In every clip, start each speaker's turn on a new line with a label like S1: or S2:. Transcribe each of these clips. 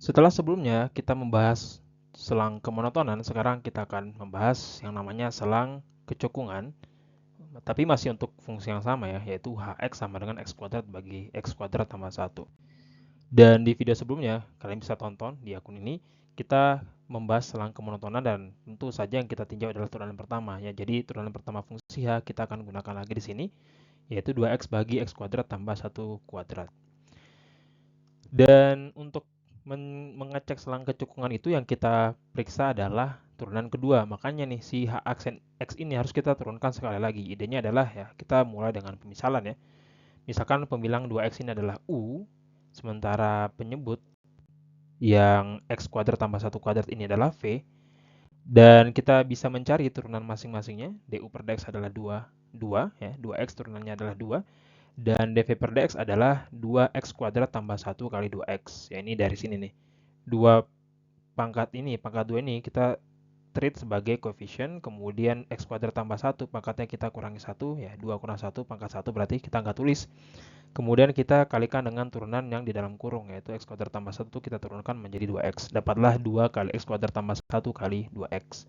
S1: Setelah sebelumnya kita membahas selang kemonotonan, sekarang kita akan membahas yang namanya selang kecukungan, tapi masih untuk fungsi yang sama ya, yaitu Hx sama dengan X kuadrat bagi X kuadrat tambah 1. Dan di video sebelumnya, kalian bisa tonton di akun ini, kita membahas selang kemonotonan dan tentu saja yang kita tinjau adalah turunan pertama ya. Jadi turunan pertama fungsi H kita akan gunakan lagi di sini, yaitu 2x bagi X kuadrat tambah 1 kuadrat. Dan untuk mengecek selang kecukungan itu yang kita periksa adalah turunan kedua. Makanya nih si H aksen X ini harus kita turunkan sekali lagi. Idenya adalah ya kita mulai dengan pemisalan ya. Misalkan pembilang 2x ini adalah U, sementara penyebut yang X kuadrat tambah 1 kuadrat ini adalah V, dan kita bisa mencari turunan masing-masingnya. Du per dx adalah 2 ya, 2x turunannya adalah 2, dan dv per dx adalah 2x kuadrat tambah 1 kali 2x. Ya ini dari sini nih. 2 pangkat 2 ini kita treat sebagai koefisien, kemudian x kuadrat tambah 1 pangkatnya kita kurangi 1 ya, 2 kurang 1 pangkat 1 berarti kita nggak tulis. Kemudian kita kalikan dengan turunan yang di dalam kurung, yaitu x kuadrat tambah 1 kita turunkan menjadi 2x. Dapatlah 2 kali x kuadrat tambah 1 kali 2x.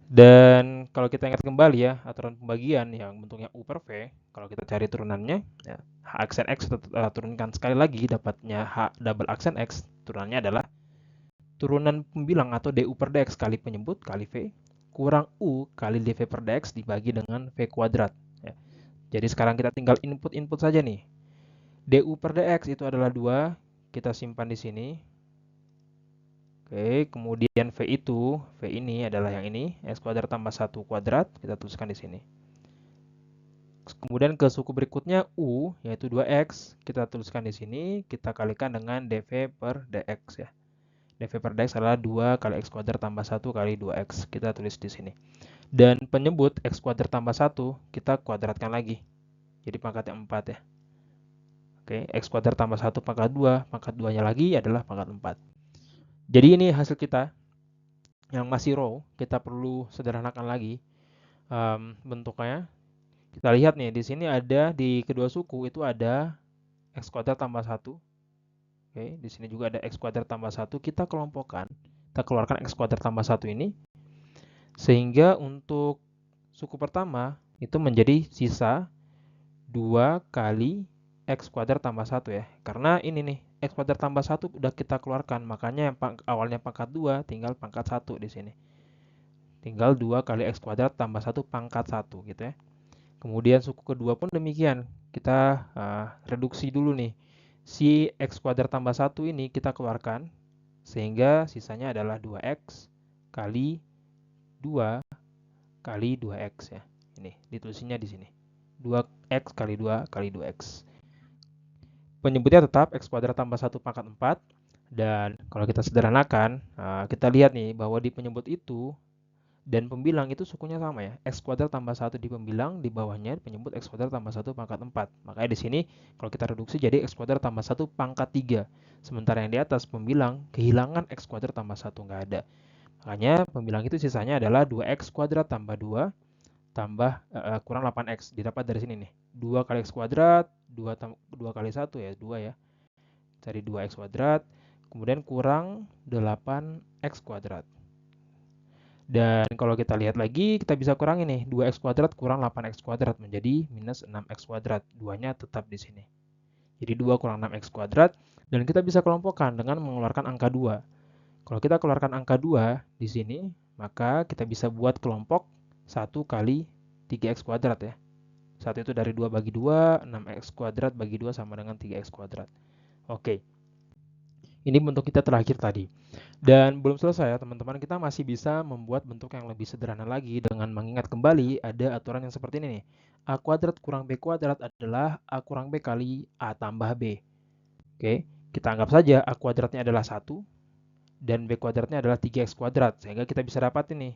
S1: Dan kalau kita ingat kembali ya, aturan pembagian yang bentuknya U per V, kalau kita cari turunannya, ya, H aksen X turunkan sekali lagi, dapatnya H double aksen X, turunannya adalah turunan pembilang atau du per dx kali penyebut kali V, kurang U kali dv per dx dibagi dengan V kuadrat. Ya. Jadi sekarang kita tinggal input-input saja nih. Du per dx itu adalah 2, kita simpan di sini. Oke, kemudian V ini adalah yang ini, x kuadrat tambah 1 kuadrat, kita tuliskan di sini. Kemudian ke suku berikutnya U, yaitu 2x, kita tuliskan di sini, kita kalikan dengan dv per dx ya. dv per dx adalah 2 kali x kuadrat tambah 1 kali 2x, kita tulis di sini. Dan penyebut x kuadrat tambah 1, kita kuadratkan lagi, jadi pangkatnya 4 ya. Oke, x kuadrat tambah 1 pangkat 2, pangkat 2-nya lagi adalah pangkat 4. Jadi ini hasil kita yang masih raw, kita perlu sederhanakan lagi bentuknya. Kita lihat nih, di sini ada di kedua suku itu ada x kuadrat tambah 1. Oke, di sini juga ada x kuadrat tambah 1. Kita kelompokkan, kita keluarkan x kuadrat tambah 1 ini, sehingga untuk suku pertama itu menjadi sisa 2 kali x kuadrat tambah 1 ya. Karena ini nih, x kuadrat tambah 1 udah kita keluarkan, makanya yang awalnya pangkat 2 tinggal pangkat 1 di sini. Tinggal 2 kali x kuadrat tambah 1 pangkat 1 gitu ya. Kemudian suku kedua pun demikian. Kita reduksi dulu nih. Si x kuadrat tambah 1 ini kita keluarkan, sehingga sisanya adalah 2x kali 2 kali 2x ya. Ini ditulisnya di sini. 2x kali 2 kali 2x. Penyebutnya tetap x kuadrat tambah 1 pangkat 4. Dan kalau kita sederhanakan, kita lihat nih bahwa di penyebut itu dan pembilang itu sukunya sama ya. X kuadrat tambah 1 di pembilang, di bawahnya penyebut x kuadrat tambah 1 pangkat 4. Makanya di sini kalau kita reduksi jadi x kuadrat tambah 1 pangkat 3. Sementara yang di atas pembilang kehilangan x kuadrat tambah 1, nggak ada. Makanya pembilang itu sisanya adalah 2x kuadrat tambah 2 tambah kurang 8x. Didapat dari sini nih. 2 kali x kuadrat, 2 kali 1 ya, 2 ya. Cari 2x kuadrat, kemudian kurang 8x kuadrat. Dan kalau kita lihat lagi, kita bisa kurangi nih, 2x kuadrat kurang 8x kuadrat menjadi minus 6x kuadrat. 2-nya tetap di sini. Jadi 2 kurang 6x kuadrat, dan kita bisa kelompokkan dengan mengeluarkan angka 2. Kalau kita keluarkan angka 2 di sini, maka kita bisa buat kelompok 1 kali 3x kuadrat ya. 1 itu dari 2 bagi 2, 6x kuadrat bagi 2 sama dengan 3x kuadrat. Oke, ini bentuk kita terakhir tadi. Dan belum selesai ya teman-teman, kita masih bisa membuat bentuk yang lebih sederhana lagi dengan mengingat kembali ada aturan yang seperti ini nih. A kuadrat kurang B kuadrat adalah A kurang B kali A tambah B. Oke, kita anggap saja A kuadratnya adalah 1 dan B kuadratnya adalah 3x kuadrat. Sehingga kita bisa dapat ini,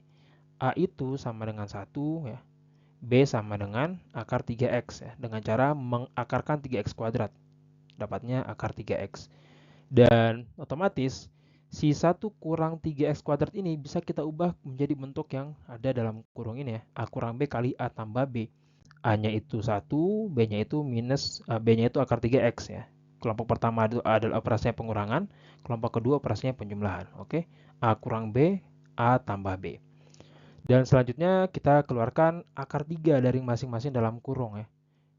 S1: A itu sama dengan 1 ya, B sama dengan akar 3x ya, dengan cara mengakarkan 3x kuadrat. Dapatnya akar 3x. Dan otomatis si 1 kurang 3x kuadrat ini bisa kita ubah menjadi bentuk yang ada dalam kurung ini ya. A kurang B kali A tambah B. A-nya itu 1, B-nya itu minus, B-nya itu akar 3x ya. Kelompok pertama itu adalah operasinya pengurangan, kelompok kedua operasinya penjumlahan. Oke, A kurang B, A tambah B. Dan selanjutnya kita keluarkan akar 3 dari masing-masing dalam kurung ya.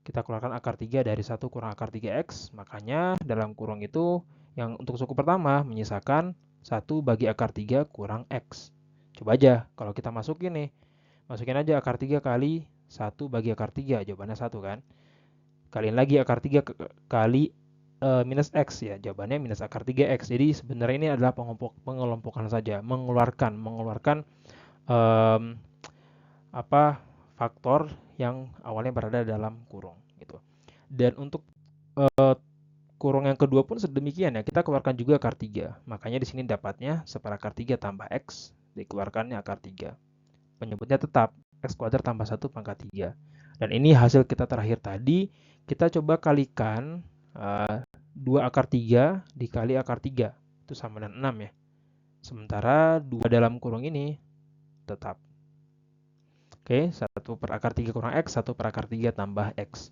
S1: Kita keluarkan akar 3 dari 1 kurang akar 3X, makanya dalam kurung itu yang untuk suku pertama menyisakan 1 bagi akar 3 kurang X. Coba aja, kalau kita masukin nih, masukin aja akar 3 kali 1 bagi akar 3, jawabannya 1 kan. Kaliin lagi akar 3 kali minus X ya, jawabannya minus akar 3X. Jadi sebenarnya ini adalah pengelompokan saja, mengeluarkan um, faktor yang awalnya berada dalam kurung gitu. Dan untuk kurung yang kedua pun sedemikian ya, kita keluarkan juga akar 3. Makanya di sini dapatnya seperakar 3 tambah X, dikeluarkannya akar 3. Penyebutnya tetap X kuadrat tambah 1 pangkat 3. Dan ini hasil kita terakhir tadi, kita coba kalikan 2 akar 3 dikali akar 3, itu sama dengan 6 ya. Sementara 2 dalam kurung ini tetap. Oke, 1 per akar 3 kurang X, 1 per akar 3 tambah X.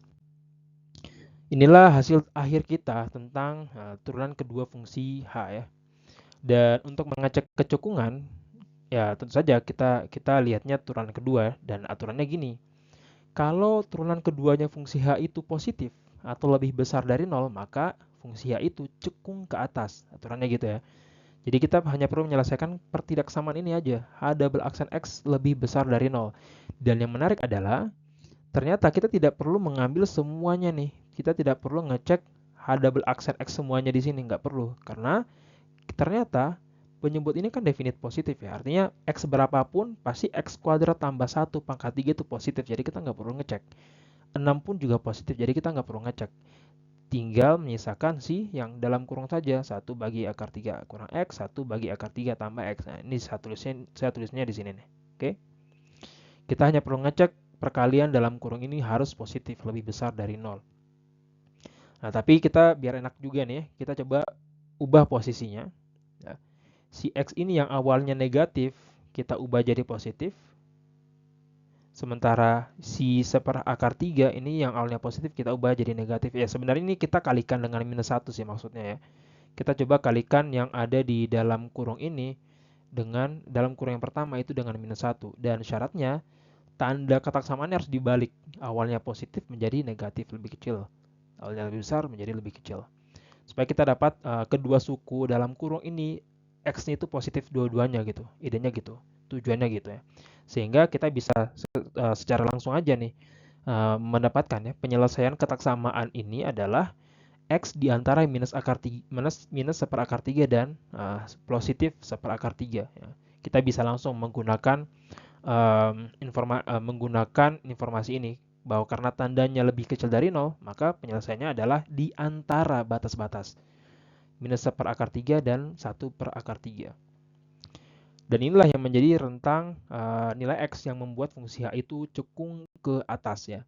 S1: Inilah hasil akhir kita tentang turunan kedua fungsi H ya. Dan untuk mengecek kecukungan, ya tentu saja kita lihatnya turunan kedua dan aturannya gini. Kalau turunan keduanya fungsi H itu positif atau lebih besar dari 0, maka fungsi H itu cekung ke atas. Aturannya gitu ya. Jadi kita hanya perlu menyelesaikan pertidaksamaan ini aja. H double aksen X lebih besar dari 0. Dan yang menarik adalah, ternyata kita tidak perlu mengambil semuanya nih. Kita tidak perlu ngecek H double aksen X semuanya di sini. Nggak perlu. Karena ternyata penyebut ini kan definite positif ya. Artinya X berapapun pasti X kuadrat tambah 1 pangkat 3 itu positif. Jadi kita nggak perlu ngecek. 6 pun juga positif. Jadi kita nggak perlu ngecek. Tinggal menyisakan si yang dalam kurung saja. 1 bagi akar 3 kurang X, 1 bagi akar 3 tambah X. Nah ini saya tulisnya di sini nih. Oke. Kita hanya perlu ngecek perkalian dalam kurung ini harus positif, lebih besar dari 0. Nah tapi kita biar enak juga nih, kita coba ubah posisinya. Si X ini yang awalnya negatif, kita ubah jadi positif. Sementara si seperakar 3 ini yang awalnya positif, kita ubah jadi negatif. Ya sebenarnya ini kita kalikan dengan minus 1 sih maksudnya ya. Kita coba kalikan yang ada di dalam kurung ini dengan dalam kurung yang pertama itu dengan minus 1. Dan syaratnya tanda kotak samaannya harus dibalik. Awalnya positif menjadi negatif lebih kecil. Awalnya lebih besar menjadi lebih kecil. Supaya kita dapat kedua suku dalam kurung ini X-nya itu positif dua-duanya gitu. Idenya gitu. Tujuannya gitu ya. Sehingga kita bisa secara langsung aja nih mendapatkan ya penyelesaian ketaksamaan ini adalah X di antara minus seperakar 3 dan positif seperakar 3 ya. Kita bisa langsung menggunakan menggunakan informasi ini bahwa karena tandanya lebih kecil dari 0, maka penyelesaiannya adalah di antara batas-batas minus seperakar 3 dan 1 per akar 3. Dan inilah yang menjadi rentang nilai X yang membuat fungsi H itu cekung ke atas ya.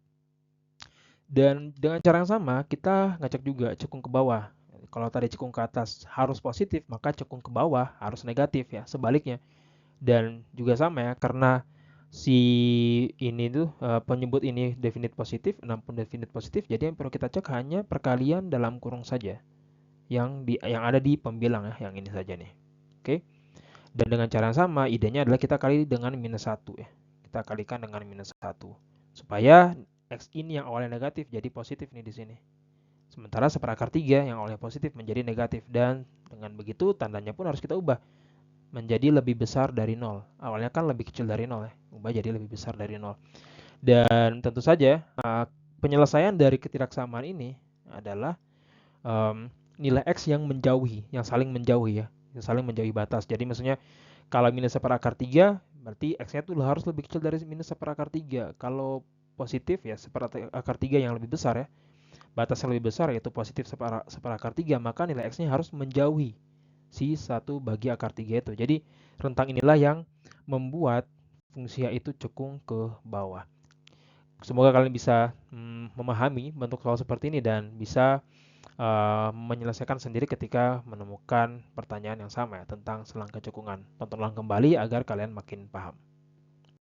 S1: Dan dengan cara yang sama, kita ngecek juga cekung ke bawah. Kalau tadi cekung ke atas harus positif, maka cekung ke bawah harus negatif ya, sebaliknya. Dan juga sama ya, karena si ini tuh penyebut ini definite positif, 6 pun definite positif, jadi yang perlu kita cek hanya perkalian dalam kurung saja. Yang ada di pembilang ya, yang ini saja nih. Oke. Dan dengan cara yang sama, idenya adalah kita kali dengan minus 1 ya. Kita kalikan dengan minus 1. Supaya X ini yang awalnya negatif jadi positif nih di sini. Sementara seperakar 3 yang awalnya positif menjadi negatif. Dan dengan begitu tandanya pun harus kita ubah menjadi lebih besar dari 0. Awalnya kan lebih kecil dari 0 ya. Ubah jadi lebih besar dari 0. Dan tentu saja penyelesaian dari ketidaksamaan ini adalah nilai X yang menjauhi, yang saling menjauhi ya, yang saling menjauhi batas. Jadi maksudnya kalau minus seperakar 3 berarti X-nya tuh harus lebih kecil dari minus seperakar 3. Kalau positif ya seperakar 3 yang lebih besar ya, batas yang lebih besar yaitu positif seperakar 3, maka nilai X-nya harus menjauhi si 1 bagi akar 3 itu. Jadi rentang inilah yang membuat fungsi itu cekung ke bawah. Semoga kalian bisa memahami bentuk soal seperti ini dan bisa menyelesaikan sendiri ketika menemukan pertanyaan yang sama ya, tentang selang kecekungan. Tontonlah kembali agar kalian makin paham.